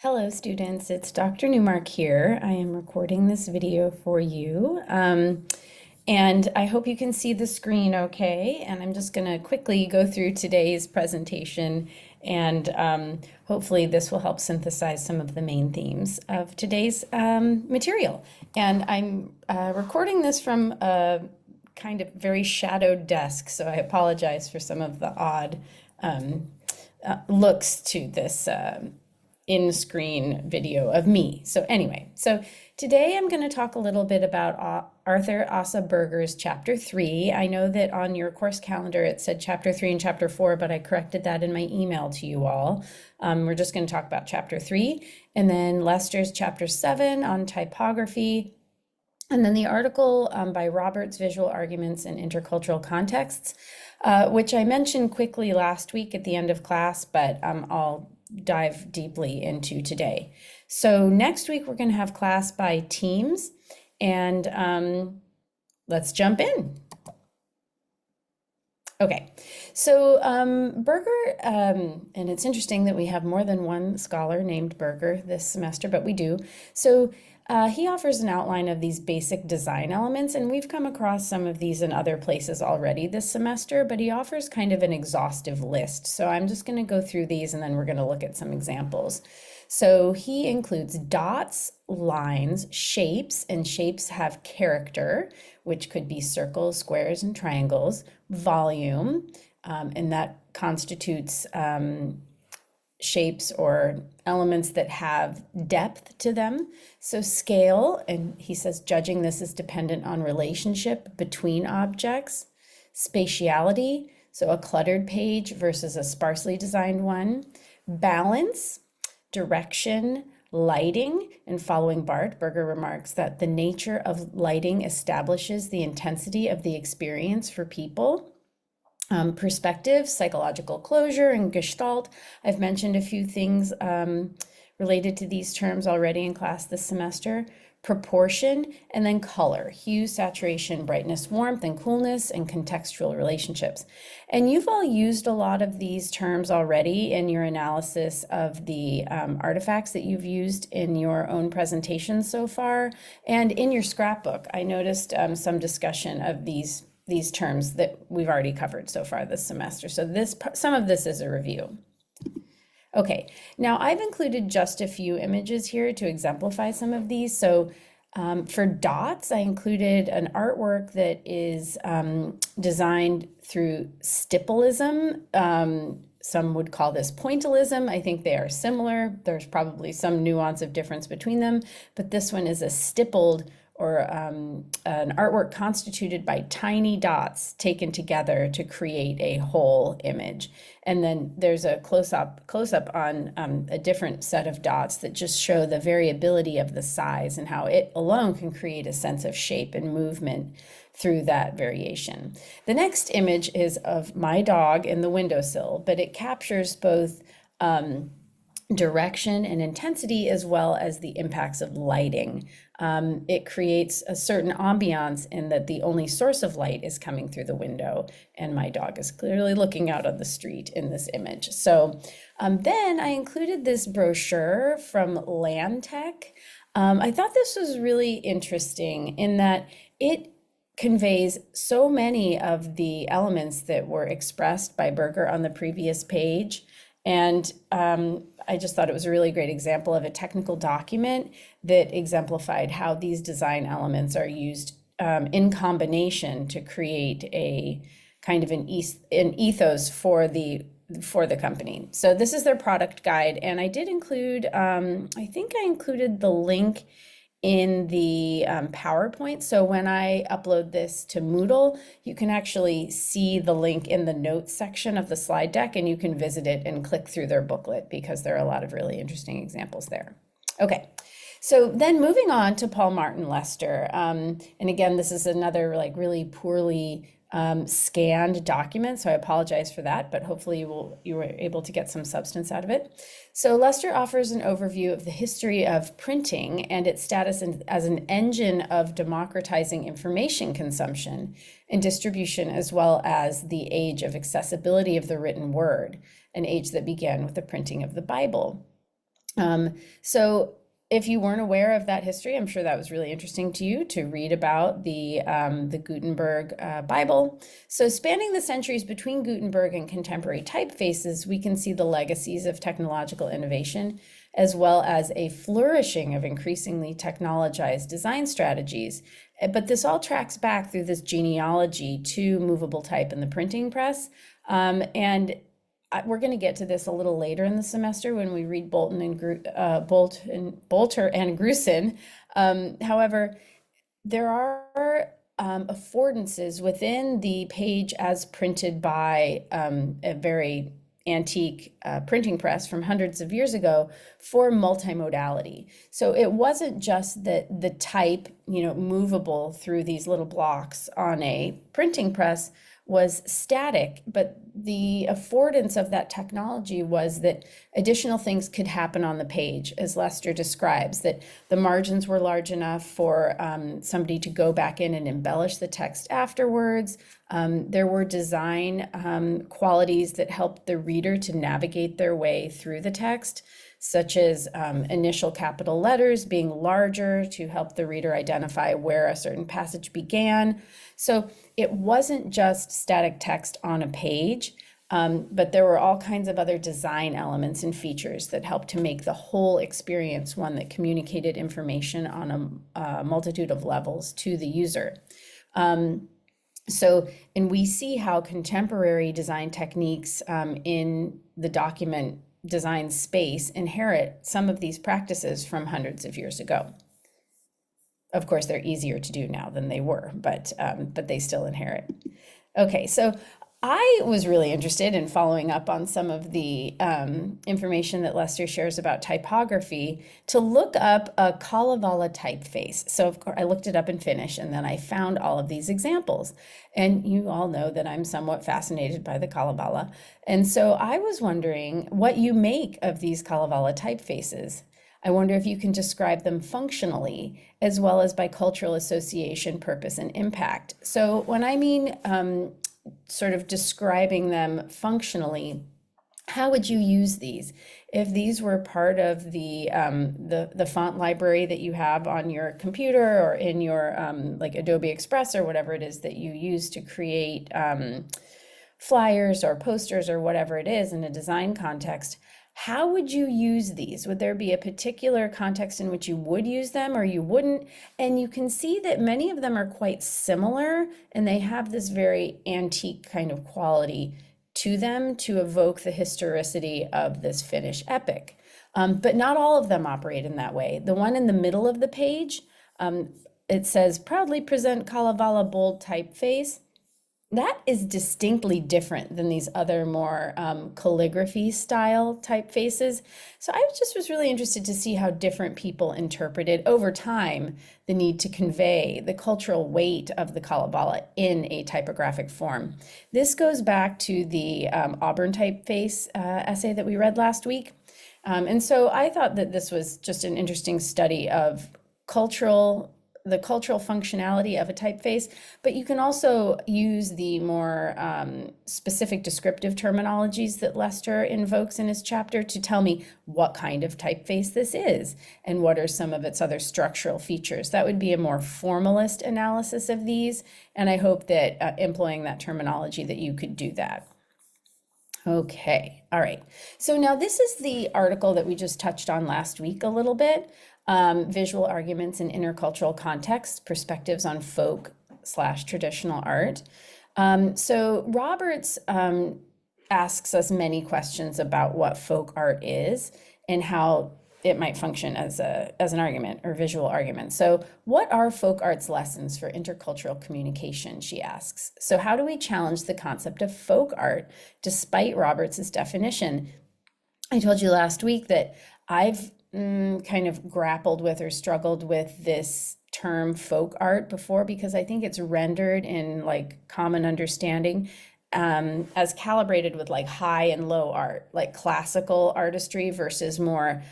Hello students, it's Dr. Newmark here. I am recording this video for you. And I hope you can see the screen okay. And I'm just gonna quickly go through today's presentation and hopefully this will help synthesize some of the main themes of today's material. And I'm recording this from a kind of very shadowed desk, so I apologize for some of the odd looks to this in-screen video of me. So anyway, so today I'm going to talk a little bit about Arthur Asa Berger's chapter 3. I know that on your course calendar it said chapter 3 and chapter 4, but I corrected that in my email to you all. We're just going to talk about chapter 3, and then Lester's chapter 7 on typography, and then the article by Roberts, Visual Arguments in Intercultural Contexts, which I mentioned quickly last week at the end of class, but I'll dive deeply into today. So next week we're going to have class by teams, and let's jump in. Okay, so Berger, and it's interesting that we have more than one scholar named Berger this semester, but we do. So he offers an outline of these basic design elements, and we've come across some of these in other places already this semester, but he offers kind of an exhaustive list. So I'm just going to go through these and then we're going to look at some examples. So he includes dots, lines, shapes, and shapes have character, which could be circles, squares, and triangles, volume, and that constitutes shapes or elements that have depth to them. So scale, and he says judging this is dependent on relationship between objects. Spatiality, so a cluttered page versus a sparsely designed one. Balance, direction, lighting, and following Bart, Berger remarks that the nature of lighting establishes the intensity of the experience for people. Perspective, psychological closure, and gestalt. I've mentioned a few things related to these terms already in class this semester. Proportion, and then color, hue, saturation, brightness, warmth, and coolness, and contextual relationships. And you've all used a lot of these terms already in your analysis of the artifacts that you've used in your own presentations so far. And in your scrapbook, I noticed some discussion of these terms that we've already covered so far this semester. So some of this is a review. Okay, now I've included just a few images here to exemplify some of these. So for dots, I included an artwork that is designed through stippleism. Some would call this pointillism. I think they are similar. There's probably some nuance of difference between them, but this one is a stippled or an artwork constituted by tiny dots taken together to create a whole image. And then there's a close-up on a different set of dots that just show the variability of the size and how it alone can create a sense of shape and movement through that variation. The next image is of my dog in the windowsill, but it captures both direction and intensity as well as the impacts of lighting. It creates a certain ambiance in that the only source of light is coming through the window, and my dog is clearly looking out on the street in this image. So then I included this brochure from Land Tech. I thought this was really interesting in that it conveys so many of the elements that were expressed by Berger on the previous page. And I just thought it was a really great example of a technical document that exemplified how these design elements are used in combination to create a kind of an ethos for the company. So this is their product guide, and I did include, I think I included the link in the PowerPoint. So when I upload this to Moodle, you can actually see the link in the notes section of the slide deck, and you can visit it and click through their booklet because there are a lot of really interesting examples there. Okay, so then moving on to Paul Martin Lester. And again, this is another like really poorly scanned document, so I apologize for that, but hopefully you were able to get some substance out of it. So Lester offers an overview of the history of printing and its status as an engine of democratizing information consumption and distribution, as well as the age of accessibility of the written word, an age that began with the printing of the Bible. So if you weren't aware of that history, I'm sure that was really interesting to you to read about the Gutenberg Bible. So spanning the centuries between Gutenberg and contemporary typefaces, we can see the legacies of technological innovation, as well as a flourishing of increasingly technologized design strategies. But this all tracks back through this genealogy to movable type and the printing press. And we're going to get to this a little later in the semester when we read Bolter and Grusin. However, there are affordances within the page as printed by a very antique printing press from hundreds of years ago for multimodality. So it wasn't just that the type, movable through these little blocks on a printing press was static, but the affordance of that technology was that additional things could happen on the page, as Lester describes, that the margins were large enough for somebody to go back in and embellish the text afterwards. There were design qualities that helped the reader to navigate their way through the text, such as initial capital letters being larger to help the reader identify where a certain passage began. So it wasn't just static text on a page, but there were all kinds of other design elements and features that helped to make the whole experience one that communicated information on a multitude of levels to the user. And we see how contemporary design techniques in the document design space inherit some of these practices from hundreds of years ago. Of course, they're easier to do now than they were, but they still inherit. Okay, so I was really interested in following up on some of the information that Lester shares about typography to look up a Kalevala typeface. So of course, I looked it up in Finnish, and then I found all of these examples. And you all know that I'm somewhat fascinated by the Kalevala. And so I was wondering what you make of these Kalevala typefaces. I wonder if you can describe them functionally, as well as by cultural association, purpose, and impact. So when I mean sort of describing them functionally, how would you use these? If these were part of the font library that you have on your computer or in your like Adobe Express or whatever it is that you use to create flyers or posters or whatever it is in a design context, how would you use these? Would there be a particular context in which you would use them or you wouldn't? And you can see that many of them are quite similar, and they have this very antique kind of quality to them to evoke the historicity of this Finnish epic. But not all of them operate in that way. The one in the middle of the page, it says, "Proudly present Kalevala bold typeface." That is distinctly different than these other more calligraphy style typefaces. So I just was really interested to see how different people interpreted over time the need to convey the cultural weight of the Kalevala in a typographic form. This goes back to the Auburn typeface essay that we read last week. And so I thought that this was just an interesting study of the cultural functionality of a typeface, but you can also use the more specific descriptive terminologies that Lester invokes in his chapter to tell me what kind of typeface this is and what are some of its other structural features. That would be a more formalist analysis of these, and I hope that employing that terminology that you could do that. Okay, all right. So now this is the article that we just touched on last week a little bit. Visual arguments in intercultural context, perspectives on folk/traditional art. So Roberts asks us many questions about what folk art is and how it might function as an argument or visual argument. So what are folk art's lessons for intercultural communication, she asks. So how do we challenge the concept of folk art despite Roberts's definition? I told you last week that I've kind of grappled with or struggled with this term folk art before because I think it's rendered in like common understanding as calibrated with like high and low art, like classical artistry versus more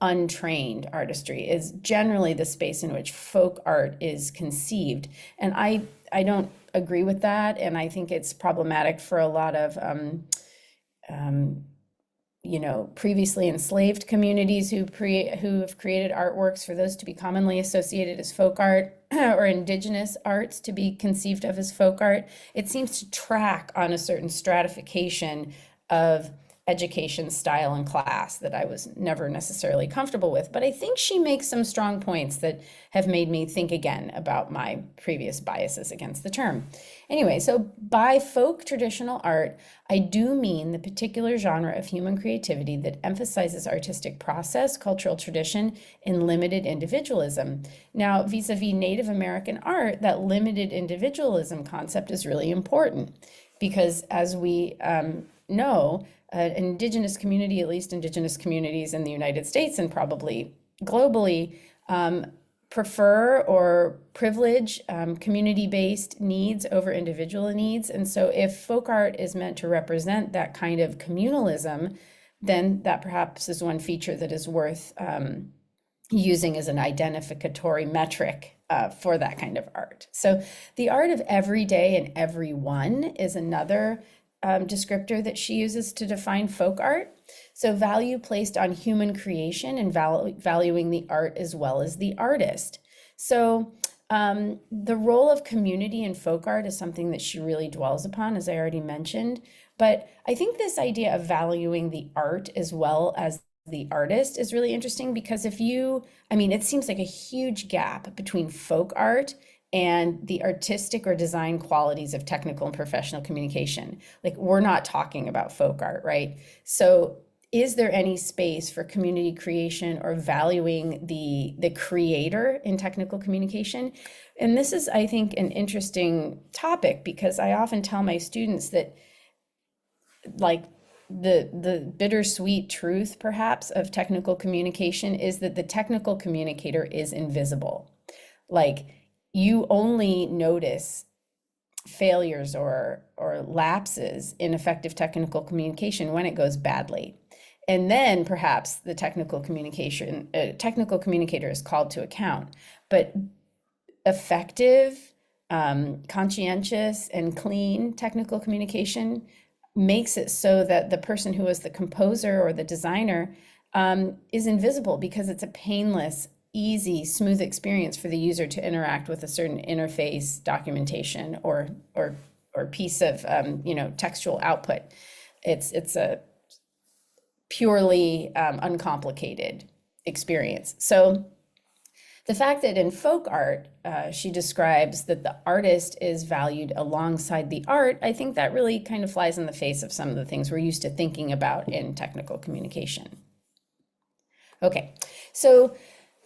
untrained artistry is generally the space in which folk art is conceived. And I don't agree with that, and I think it's problematic for a lot of previously enslaved communities who have created artworks, for those to be commonly associated as folk art, or indigenous arts to be conceived of as folk art. It seems to track on a certain stratification of education style and class that I was never necessarily comfortable with. But I think she makes some strong points that have made me think again about my previous biases against the term. Anyway, so by folk traditional art, I do mean the particular genre of human creativity that emphasizes artistic process, cultural tradition, and limited individualism. Now, vis-a-vis Native American art, that limited individualism concept is really important because, as we know, an indigenous community, at least indigenous communities in the United States and probably globally, prefer or privilege community-based needs over individual needs. And so if folk art is meant to represent that kind of communalism, then that perhaps is one feature that is worth using as an identificatory metric for that kind of art. So the art of everyday and everyone is another descriptor that she uses to define folk art. So value placed on human creation and valuing the art as well as the artist. So the role of community in folk art is something that she really dwells upon, as I already mentioned. But I think this idea of valuing the art as well as the artist is really interesting because it seems like a huge gap between folk art and the artistic or design qualities of technical and professional communication. Like, we're not talking about folk art, right? So is there any space for community creation or valuing the creator in technical communication? And this is, I think, an interesting topic because I often tell my students that, like, the bittersweet truth perhaps of technical communication is that the technical communicator is invisible. Like, you only notice failures or lapses in effective technical communication when it goes badly. And then perhaps the technical communicator is called to account. But effective, conscientious, and clean technical communication makes it so that the person who is the composer or the designer is invisible because it's a painless, easy, smooth experience for the user to interact with a certain interface, documentation, or piece of textual output. It's a purely uncomplicated experience. So the fact that in folk art, she describes that the artist is valued alongside the art, I think that really kind of flies in the face of some of the things we're used to thinking about in technical communication. Okay, so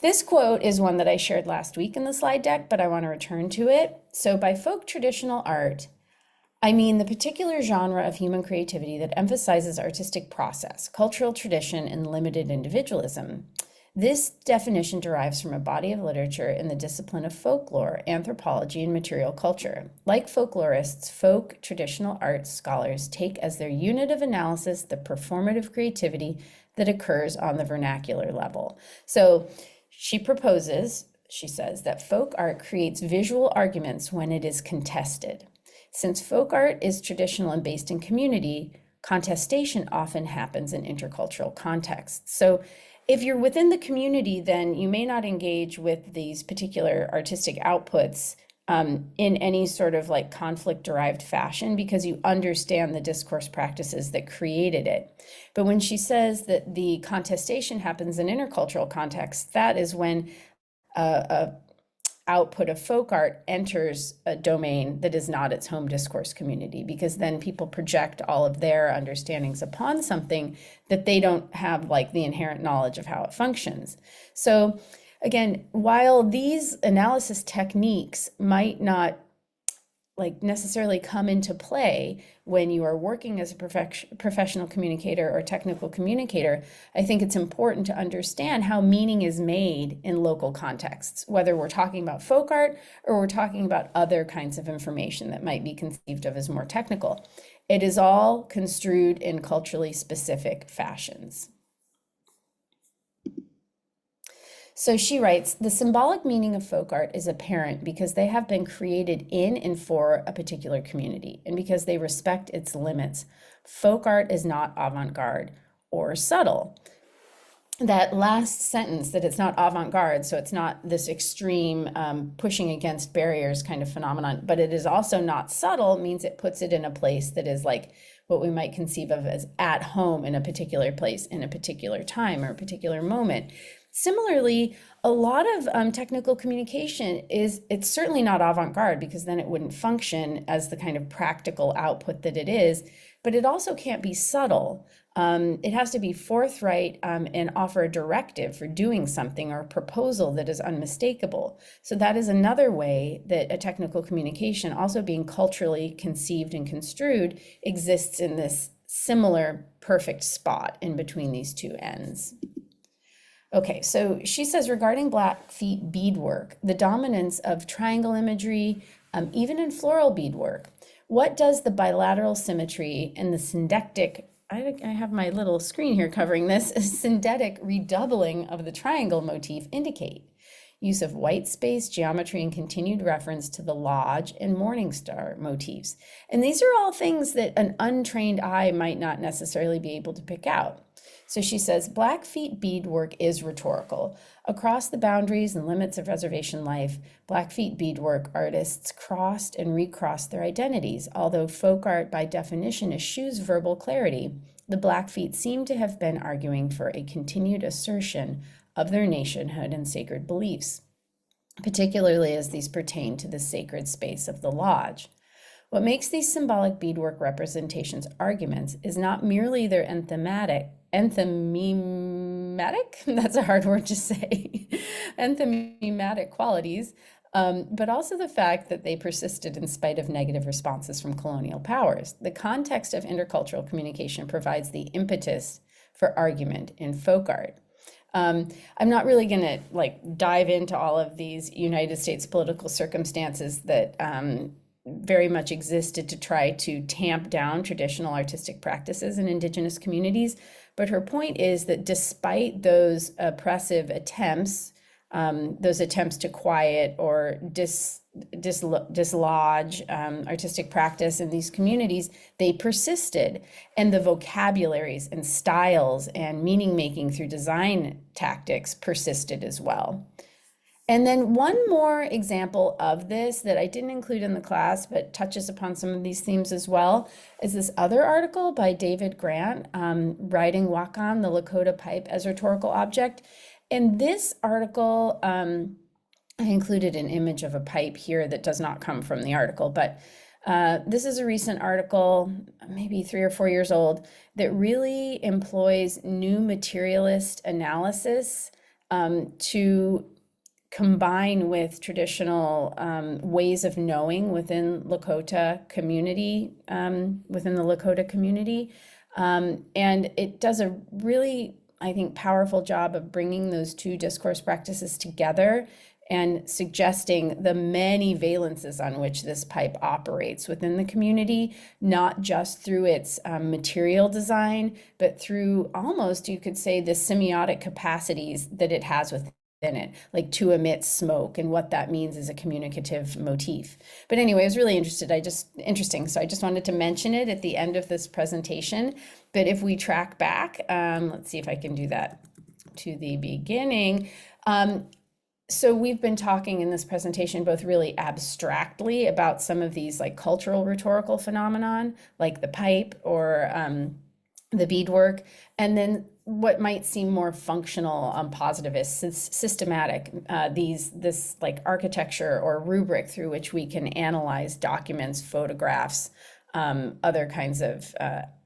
this quote is one that I shared last week in the slide deck, but I want to return to it. So by folk traditional art, I mean the particular genre of human creativity that emphasizes artistic process, cultural tradition, and limited individualism. This definition derives from a body of literature in the discipline of folklore, anthropology, and material culture. Like folklorists, folk traditional arts scholars take as their unit of analysis the performative creativity that occurs on the vernacular level. So she says that folk art creates visual arguments when it is contested. Since folk art is traditional and based in community, contestation often happens in intercultural contexts. So if you're within the community, then you may not engage with these particular artistic outputs in any sort of like conflict-derived fashion because you understand the discourse practices that created it. But when she says that the contestation happens in intercultural contexts, that is when a output of folk art enters a domain that is not its home discourse community, because then people project all of their understandings upon something that they don't have like the inherent knowledge of how it functions. So again, while these analysis techniques might not like necessarily come into play when you are working as a professional communicator or technical communicator, I think it's important to understand how meaning is made in local contexts, whether we're talking about folk art or we're talking about other kinds of information that might be conceived of as more technical. It is all construed in culturally specific fashions. So she writes, the symbolic meaning of folk art is apparent because they have been created in and for a particular community, and because they respect its limits. Folk art is not avant-garde or subtle. That last sentence, that it's not avant-garde, so it's not this extreme pushing against barriers kind of phenomenon, but it is also not subtle, means it puts it in a place that is like what we might conceive of as at home in a particular place, in a particular time or a particular moment. Similarly, a lot of technical communication it's certainly not avant-garde, because then it wouldn't function as the kind of practical output that it is, but it also can't be subtle. It has to be forthright and offer a directive for doing something or a proposal that is unmistakable. So that is another way that a technical communication, also being culturally conceived and construed, exists in this similar perfect spot in between these two ends. Okay, so she says, regarding Blackfeet beadwork, the dominance of triangle imagery, even in floral beadwork, what does the bilateral symmetry and the syndectic, I have my little screen here covering this, syndetic redoubling of the triangle motif indicate? Use of white space, geometry, and continued reference to the lodge and morning star motifs. And these are all things that an untrained eye might not necessarily be able to pick out. So she says, Blackfeet beadwork is rhetorical. Across the boundaries and limits of reservation life, Blackfeet beadwork artists crossed and recrossed their identities. Although folk art by definition eschews verbal clarity, the Blackfeet seem to have been arguing for a continued assertion of their nationhood and sacred beliefs, particularly as these pertain to the sacred space of the lodge. What makes these symbolic beadwork representations arguments is not merely their enthematic, that's a hard word to say, enthematic qualities, but also the fact that they persisted in spite of negative responses from colonial powers. The context of intercultural communication provides the impetus for argument in folk art. I'm not really going to dive into all of these United States political circumstances that very much existed to try to tamp down traditional artistic practices in Indigenous communities. But her point is that despite those oppressive attempts, those attempts to quiet or dislodge artistic practice in these communities, they persisted. And the vocabularies and styles and meaning making through design tactics persisted as well. And then one more example of this that I didn't include in the class, but touches upon some of these themes as well, is this other article by David Grant, Writing Wakan, the Lakota Pipe as Rhetorical Object. In this article, I included an image of a pipe here that does not come from the article, but this is a recent article, maybe 3 or 4 years old, that really employs new materialist analysis to combine with traditional ways of knowing within Lakota community, within the Lakota community. And it does a really, I think, powerful job of bringing those two discourse practices together and suggesting the many valences on which this pipe operates within the community, not just through its material design, but through almost, you could say, the semiotic capacities that it has within it, like to emit smoke and what that means as a communicative motif. But anyway, I was really interesting. So I just wanted to mention it at the end of this presentation. But if we track back, let's see if I can do that to the beginning. So we've been talking in this presentation both really abstractly about some of these like cultural rhetorical phenomenon, like the pipe or the beadwork, and then what might seem more functional, positivist, systematic, this like architecture or rubric through which we can analyze documents, photographs, other kinds of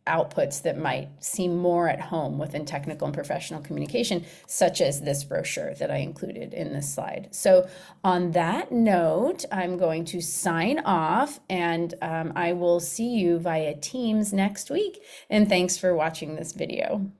outputs that might seem more at home within technical and professional communication, such as this brochure that I included in this slide. So on that note, I'm going to sign off, and I will see you via Teams next week. And thanks for watching this video.